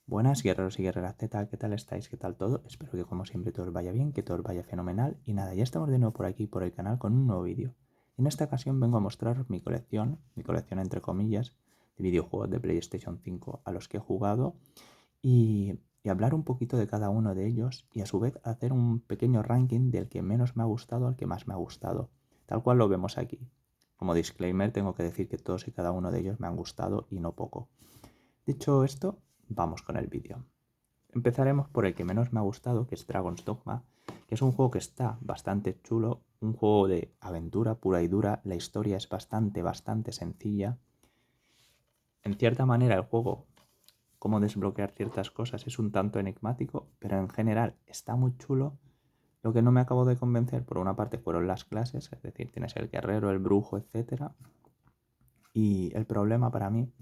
Buenas guerreros y guerreras, ¿qué tal estáis? ¿Qué tal todo? Espero que como siempre todo os vaya bien, que todo os vaya fenomenal. Y nada, ya estamos de nuevo por aquí, por el canal, con un nuevo vídeo. En esta ocasión vengo a mostraros mi colección entre comillas, de videojuegos de PlayStation 5 a los que he jugado y hablar un poquito de cada uno de ellos y a su vez hacer un pequeño ranking del que menos me ha gustado al que más me ha gustado, tal cual lo vemos aquí. Como disclaimer tengo que decir que todos y cada uno de ellos me han gustado y no poco. Dicho esto, vamos con el vídeo. Empezaremos por el que menos me ha gustado, que es Dragon's Dogma, que es un juego que está bastante chulo, un juego de aventura pura y dura, la historia es bastante sencilla. En cierta manera el juego, cómo desbloquear ciertas cosas, es un tanto enigmático, pero en general está muy chulo. Lo que no me acabó de convencer, por una parte, fueron las clases, es decir, tienes el guerrero, el brujo, etc. Y el problema para mí,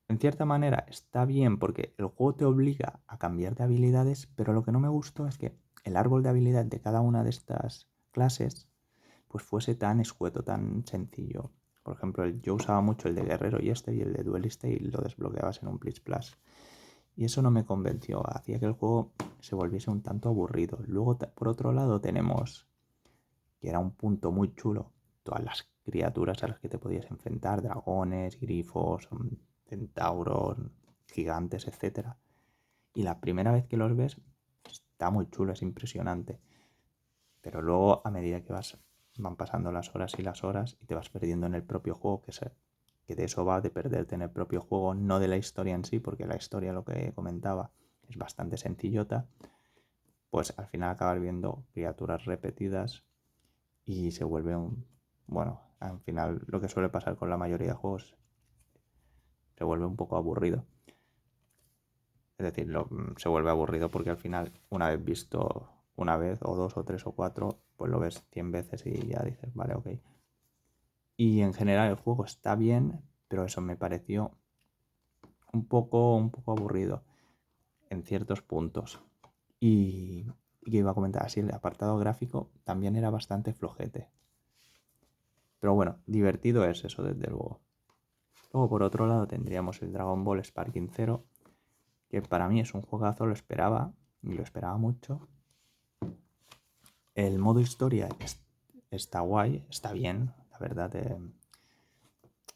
en cierta manera, está bien porque el juego te obliga a cambiar de habilidades, pero lo que no me gustó es que el árbol de habilidad de cada una de estas clases pues fuese tan escueto, tan sencillo. Por ejemplo, yo usaba mucho el de guerrero y el de duelista y lo desbloqueabas en un Blitz Plus. Y eso no me convenció, hacía que el juego se volviese un tanto aburrido. Luego, por otro lado, tenemos, que era un punto muy chulo, todas las criaturas a las que te podías enfrentar, dragones, grifos, centauros, gigantes, etc. Y la primera vez que los ves está muy chulo, es impresionante. Pero luego a medida que van pasando las horas y las horas y te vas perdiendo en el propio juego, que de eso va, de perderte en el propio juego, no de la historia en sí, porque la historia, lo que comentaba, es bastante sencillota, pues al final acabas viendo criaturas repetidas y se vuelve bueno, al final lo que suele pasar con la mayoría de juegos, se vuelve un poco aburrido. Es decir, se vuelve aburrido porque al final, una vez visto una vez o dos o tres o cuatro, pues lo ves 100 veces y ya dices, vale, ok. Y en general el juego está bien, pero eso me pareció un poco aburrido en ciertos puntos. Y que iba a comentar así, el apartado gráfico también era bastante flojete. Pero bueno, divertido es eso, desde luego. Luego, por otro lado, tendríamos el Dragon Ball Sparking Zero, que para mí es un juegazo, lo esperaba, y lo esperaba mucho. El modo historia está guay, está bien, la verdad.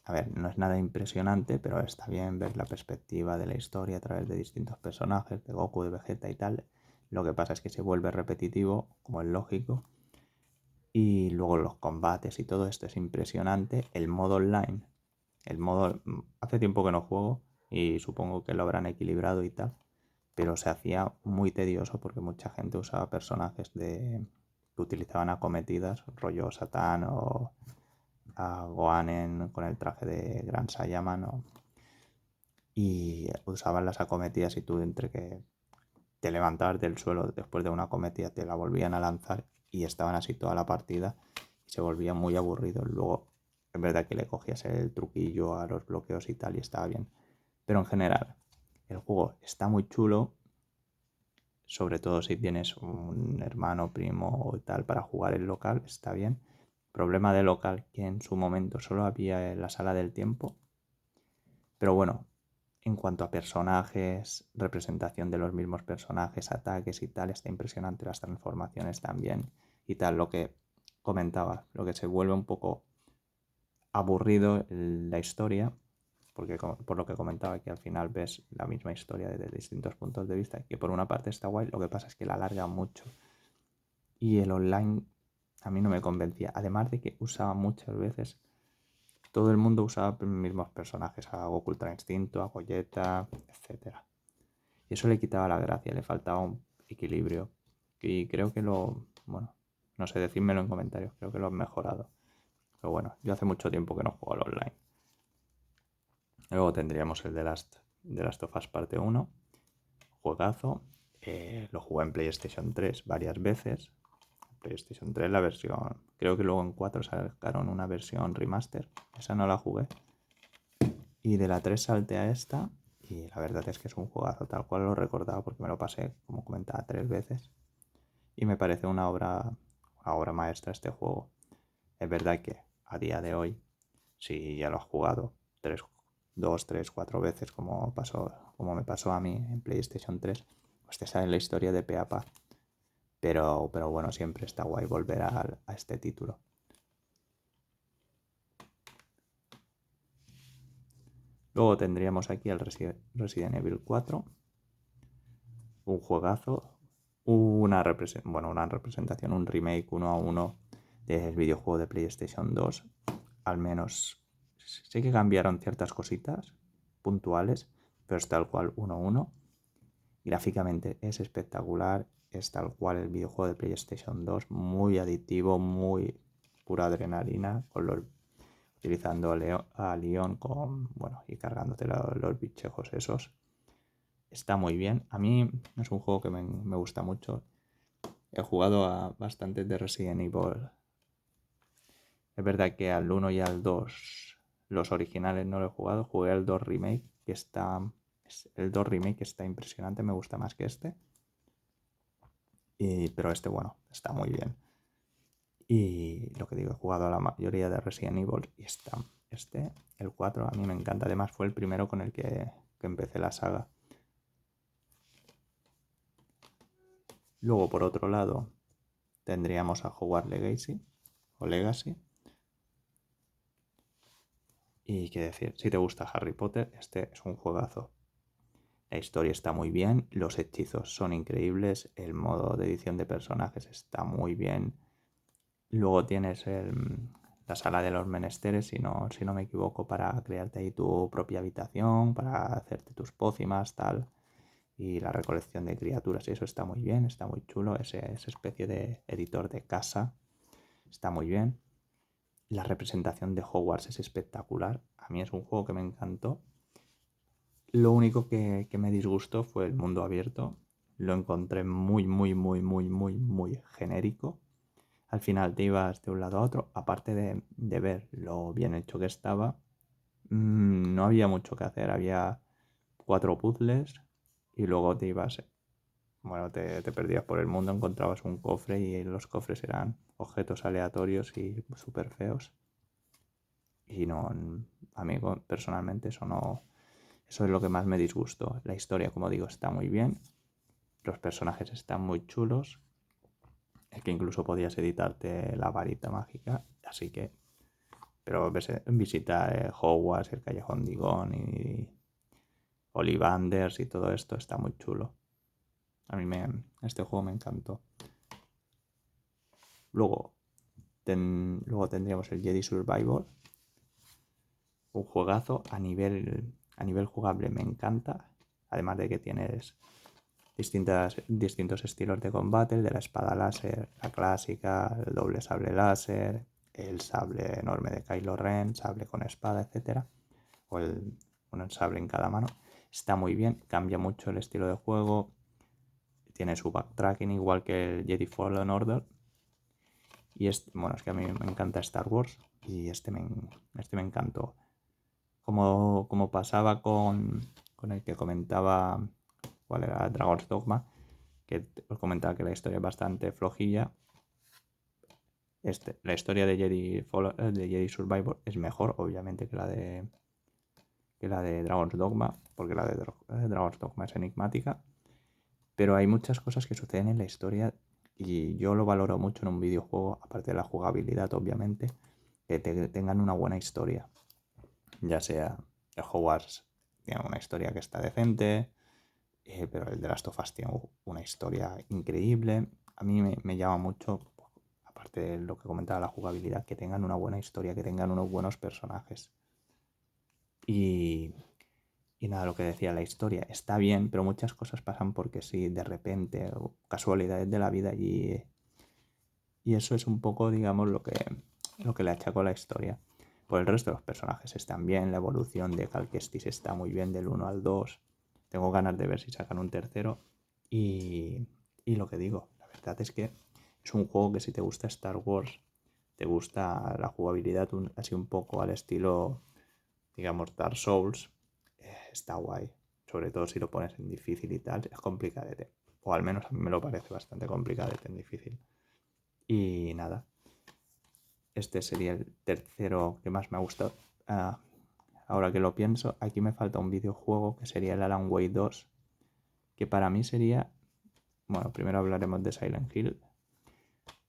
A ver, no es nada impresionante, pero está bien ver la perspectiva de la historia a través de distintos personajes, de Goku, de Vegeta y tal. Lo que pasa es que se vuelve repetitivo, como es lógico. Y luego los combates y todo esto es impresionante. El modo online, hace tiempo que no juego y supongo que lo habrán equilibrado y tal, pero se hacía muy tedioso porque mucha gente usaba personajes que utilizaban acometidas, rollo Satán o a Goanen con el traje de Gran Saiyaman y usaban las acometidas y tú entre que te levantabas del suelo después de una acometida te la volvían a lanzar y estaban así toda la partida y se volvía muy aburrido. Luego es verdad que le cogías el truquillo a los bloqueos y tal y estaba bien, pero en general el juego está muy chulo, sobre todo si tienes un hermano, primo o tal para jugar en local, está bien. Problema de local que en su momento solo había en la sala del tiempo. Pero bueno, en cuanto a personajes, representación de los mismos personajes, ataques y tal, está impresionante, las transformaciones también y tal, lo que comentaba, lo que se vuelve un poco aburrido la historia, porque por lo que comentaba que al final ves la misma historia desde distintos puntos de vista, que por una parte está guay, lo que pasa es que la alarga mucho y el online a mí no me convencía, además de que usaba muchas veces, todo el mundo usaba los mismos personajes, a Goku Ultra Instinto, a Gogeta, etcétera. Y eso le quitaba la gracia, le faltaba un equilibrio. Y creo que bueno, no sé, decídmelo en comentarios, creo que lo han mejorado. Pero bueno, yo hace mucho tiempo que no juego al online. Luego tendríamos el de Last of Us parte 1, juegazo. Lo jugué en PlayStation 3 varias veces. PlayStation 3 la versión, creo que luego en 4 sacaron una versión remaster. Esa no la jugué. Y de la 3 salté a esta y la verdad es que es un juegazo tal cual lo recordaba porque me lo pasé, como comentaba, 3 veces. Y me parece una obra maestra este juego. Es verdad que a día de hoy, si ya lo has jugado 2, 3, 4 veces como pasó como me pasó a mí en PlayStation 3, pues te sale la historia de pe a pa. Pero bueno, siempre está guay volver a este título. Luego tendríamos aquí el Resident Evil 4, un juegazo, una representación, un remake 1-1 del videojuego de PlayStation 2. Al menos sí que cambiaron ciertas cositas puntuales, pero es tal cual 1-1. Gráficamente es espectacular, es tal cual el videojuego de PlayStation 2, muy adictivo, muy pura adrenalina, utilizando a Leon y cargándote los bichejos esos. Está muy bien. A mí es un juego que me gusta mucho. He jugado a bastantes de Resident Evil. Es verdad que al 1 y al 2, los originales no lo he jugado. Jugué al 2 Remake, el 2 Remake está impresionante, me gusta más que este. Pero este, bueno, está muy bien. Y lo que digo, he jugado a la mayoría de Resident Evil y el 4, a mí me encanta. Además fue el primero con el que empecé la saga. Luego, por otro lado, tendríamos a Hogwarts Legacy. Y qué decir, si te gusta Harry Potter, este es un juegazo. La historia está muy bien, los hechizos son increíbles, el modo de edición de personajes está muy bien. Luego tienes la sala de los menesteres, si no me equivoco, para crearte ahí tu propia habitación, para hacerte tus pócimas, tal. Y la recolección de criaturas, y eso está muy bien, está muy chulo. Esa especie de editor de casa está muy bien. La representación de Hogwarts es espectacular. A mí es un juego que me encantó. Lo único que me disgustó fue el mundo abierto. Lo encontré muy, muy, muy, muy, muy, muy genérico. Al final te ibas de un lado a otro. Aparte de ver lo bien hecho que estaba, no había mucho que hacer. Había 4 puzzles y luego te perdías por el mundo, encontrabas un cofre y los cofres eran objetos aleatorios y súper feos. Y no, a mí personalmente eso es lo que más me disgustó. La historia, como digo, está muy bien, los personajes están muy chulos, es que incluso podías editarte la varita mágica, así que, pero visitar Hogwarts, el Callejón Digón y Ollivanders y todo esto está muy chulo. A mí este juego me encantó. Luego tendríamos el Jedi Survivor, un juegazo a nivel jugable, me encanta. Además de que tienes distintos estilos de combate, el de la espada láser, la clásica, el doble sable láser, el sable enorme de Kylo Ren, sable con espada, etc. O un sable en cada mano. Está muy bien, cambia mucho el estilo de juego, tiene su backtracking igual que el Jedi Fallen Order. Y es que a mí me encanta Star Wars y este me encantó. Como pasaba con el que comentaba, ¿cuál era? Dragon's Dogma, que os comentaba que la historia es bastante flojilla. La historia de Jedi Survivor es mejor, obviamente, que la de Dragon's Dogma, porque la de Dragon's Dogma es enigmática. Pero hay muchas cosas que suceden en la historia y yo lo valoro mucho en un videojuego, aparte de la jugabilidad, obviamente, que tengan una buena historia. Ya sea el Hogwarts tiene una historia que está decente, pero el de Last of Us tiene una historia increíble. A mí me llama mucho, aparte de lo que comentaba la jugabilidad, que tengan una buena historia, que tengan unos buenos personajes. Y nada, lo que decía, la historia está bien, pero muchas cosas pasan porque sí, de repente, o casualidades de la vida y eso es un poco, digamos, lo que le achacó la historia. Por el resto, los personajes están bien, la evolución de Cal Kestis está muy bien del 1 al 2. Tengo ganas de ver si sacan un tercero. Y lo que digo, la verdad es que es un juego que si te gusta Star Wars, te gusta la jugabilidad así un poco al estilo, digamos, Dark Souls, está guay. Sobre todo si lo pones en difícil y tal, es complicadete. O al menos a mí me lo parece bastante complicadete en difícil. Y nada, este sería el tercero que más me ha gustado. ahora que lo pienso, aquí me falta un videojuego que sería el Alan Wake 2, que para mí sería, bueno, primero hablaremos de Silent Hill.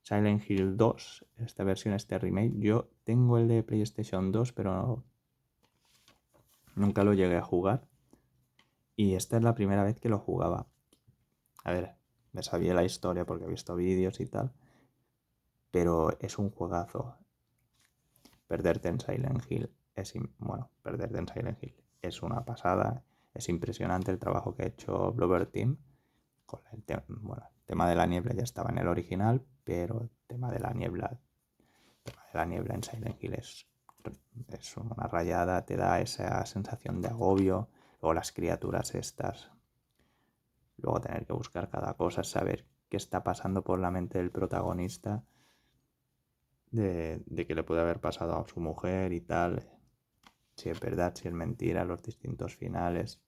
Silent Hill 2, esta versión, este remake, yo tengo el de PlayStation 2, pero nunca lo llegué a jugar. Y esta es la primera vez que lo jugaba. A ver, me sabía la historia porque he visto vídeos y tal, pero es un juegazo. Perderte en Silent Hill perderte en Silent Hill es una pasada. Es impresionante el trabajo que ha hecho Bloober Team. Con el tema de la niebla ya estaba en el original, pero el tema de la niebla en Silent Hill es una rayada, te da esa sensación de agobio. Luego las criaturas estas, luego tener que buscar cada cosa, saber qué está pasando por la mente del protagonista, de qué le puede haber pasado a su mujer y tal, si es verdad, si es mentira, los distintos finales.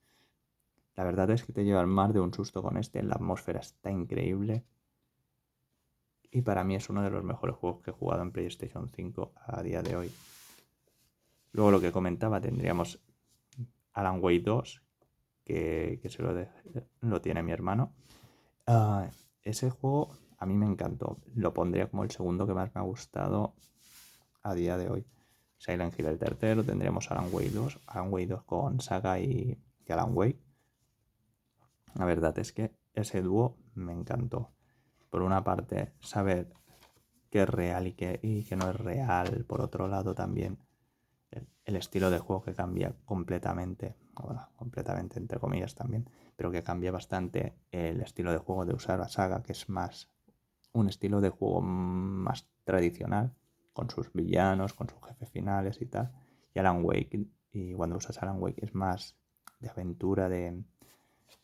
La verdad es que te llevan más de un susto con este, la atmósfera está increíble y para mí es uno de los mejores juegos que he jugado en PlayStation 5 a día de hoy. Luego lo que comentaba, tendríamos Alan Wake 2, que lo tiene mi hermano. Ese juego a mí me encantó. Lo pondría como el segundo que más me ha gustado a día de hoy. Silent Hill el tercero, tendríamos Alan Wake 2. Alan Wake 2 con Saga y Alan Wake. La verdad es que ese dúo me encantó. Por una parte, saber qué es real y qué no es real. Por otro lado, también el estilo de juego que cambia completamente, bueno, completamente entre comillas también, pero que cambia bastante el estilo de juego de usar a Saga, que es más un estilo de juego más tradicional, con sus villanos, con sus jefes finales y tal. Y Alan Wake, y cuando usas Alan Wake es más de aventura, de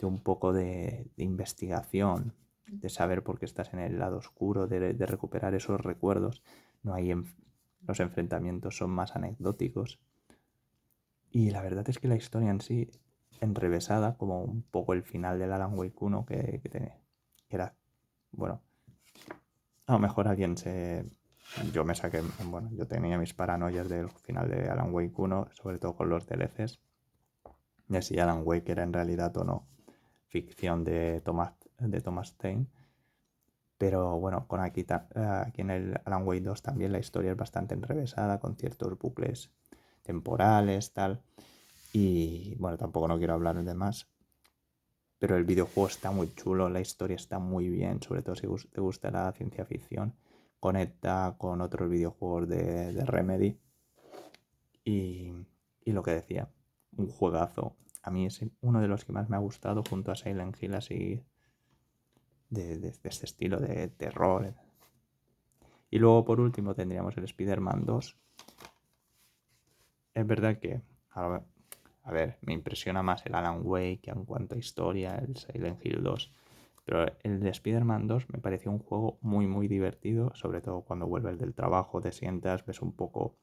un poco de investigación, de saber por qué estás en el lado oscuro, de recuperar esos recuerdos. No hay los enfrentamientos son más anecdóticos. Y la verdad es que la historia en sí, enrevesada, como un poco el final del Alan Wake 1, que era, bueno, a lo mejor yo me saqué, bueno, yo tenía mis paranoias del final de Alan Wake 1, sobre todo con los DLCs, de si Alan Wake era en realidad o no ficción de Thomas Stein. Pero bueno, aquí en el Alan Wake 2 también la historia es bastante enrevesada, con ciertos bucles temporales, tal. Y bueno, tampoco no quiero hablar de más. Pero el videojuego está muy chulo, la historia está muy bien, sobre todo si te gusta la ciencia ficción. Conecta con otros videojuegos de Remedy. Y lo que decía, un juegazo. A mí es uno de los que más me ha gustado junto a Silent Hill, así de este estilo de terror. Y luego por último tendríamos el Spider-Man 2. Es verdad que, a ver, me impresiona más el Alan Wake que en cuanto a historia, el Silent Hill 2. Pero el de Spider-Man 2 me pareció un juego muy divertido, sobre todo cuando vuelves del trabajo, te sientas, ves un poco,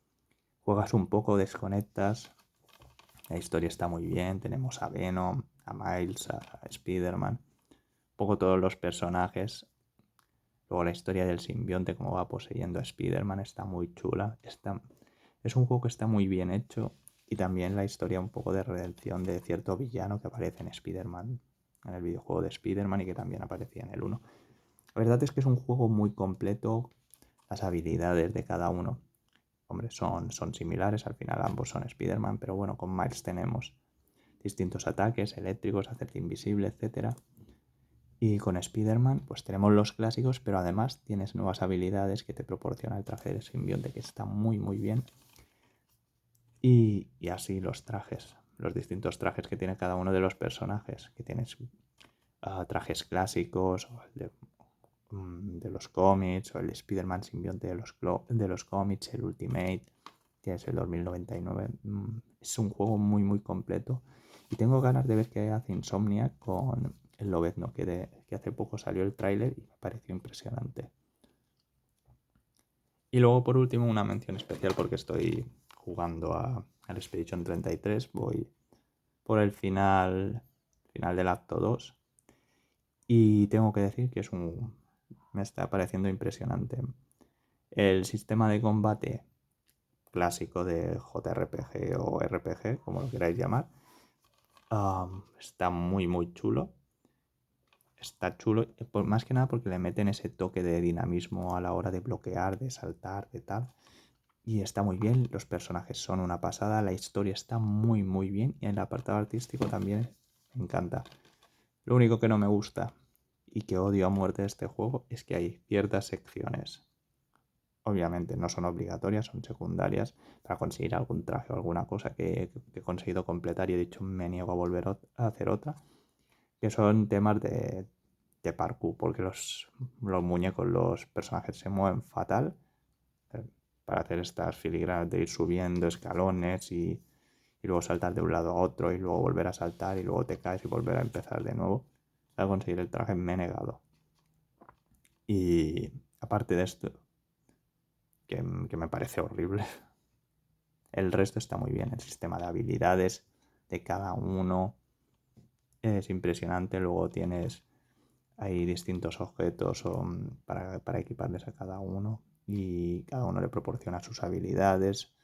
juegas un poco, desconectas. La historia está muy bien, tenemos a Venom, a Miles, a Spider-Man, un poco todos los personajes. Luego la historia del simbionte, cómo va poseyendo a Spider-Man, está muy chula. Es un juego que está muy bien hecho y también la historia un poco de redención de cierto villano que aparece en Spider-Man, en el videojuego de Spider-Man y que también aparecía en el 1. La verdad es que es un juego muy completo, las habilidades de cada uno, hombre, son similares, al final ambos son Spider-Man, pero bueno, con Miles tenemos distintos ataques eléctricos, hacerte invisible, etc. Y con Spider-Man pues tenemos los clásicos, pero además tienes nuevas habilidades que te proporciona el traje del simbionte, que está muy bien. Y así los trajes, los distintos trajes que tiene cada uno de los personajes, que tienes trajes clásicos, o el de los cómics, o el Spider-Man simbionte de los cómics, el Ultimate, tienes el 2099. Es un juego muy completo. Y tengo ganas de ver qué hace Insomniac con el Lobezno, que hace poco salió el tráiler y me pareció impresionante. Y luego por último una mención especial porque estoy jugando al Expedition 33, voy por el final del acto 2 y tengo que decir que me está pareciendo impresionante. El sistema de combate clásico de JRPG o RPG, como lo queráis llamar. Está muy chulo. Está chulo, más que nada porque le meten ese toque de dinamismo a la hora de bloquear, de saltar, de tal. Y está muy bien, los personajes son una pasada, la historia está muy bien y en el apartado artístico también me encanta. Lo único que no me gusta y que odio a muerte de este juego es que hay ciertas secciones, obviamente no son obligatorias, son secundarias, para conseguir algún traje o alguna cosa que he conseguido completar y he dicho me niego a volver a hacer otra, que son temas de parkour, porque los muñecos, los personajes se mueven fatal para hacer estas filigranas de ir subiendo escalones y luego saltar de un lado a otro y luego volver a saltar y luego te caes y volver a empezar de nuevo. Al conseguir el traje me he negado. Y aparte de esto, que me parece horrible, el resto está muy bien. El sistema de habilidades de cada uno es impresionante. Luego tienes hay distintos objetos para equiparles a cada uno y cada uno le proporciona sus habilidades,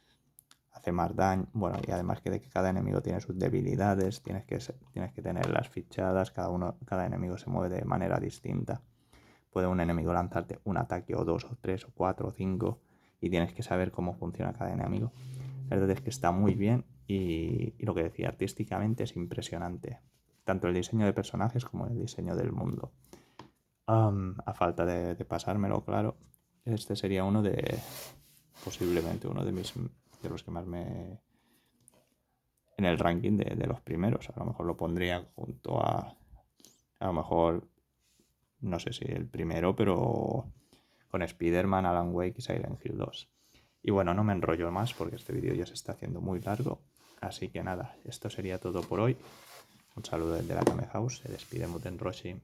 hace más daño. Bueno, y además que de que cada enemigo tiene sus debilidades, tienes que tenerlas fichadas, cada enemigo se mueve de manera distinta. Puede un enemigo lanzarte un ataque o dos o tres o cuatro o cinco y tienes que saber cómo funciona cada enemigo. La verdad es que está muy bien y lo que decía, artísticamente es impresionante. Tanto el diseño de personajes como el diseño del mundo. A falta de pasármelo, claro, este sería posiblemente uno de los que más en el ranking de los primeros. A lo mejor lo pondría junto a lo mejor, no sé si el primero, pero con Spider-Man, Alan Wake y Silent Hill 2. Y bueno, no me enrollo más porque este vídeo ya se está haciendo muy largo. Así que nada, esto sería todo por hoy. Un saludo desde la Kame House. Se despide Muten Roshi.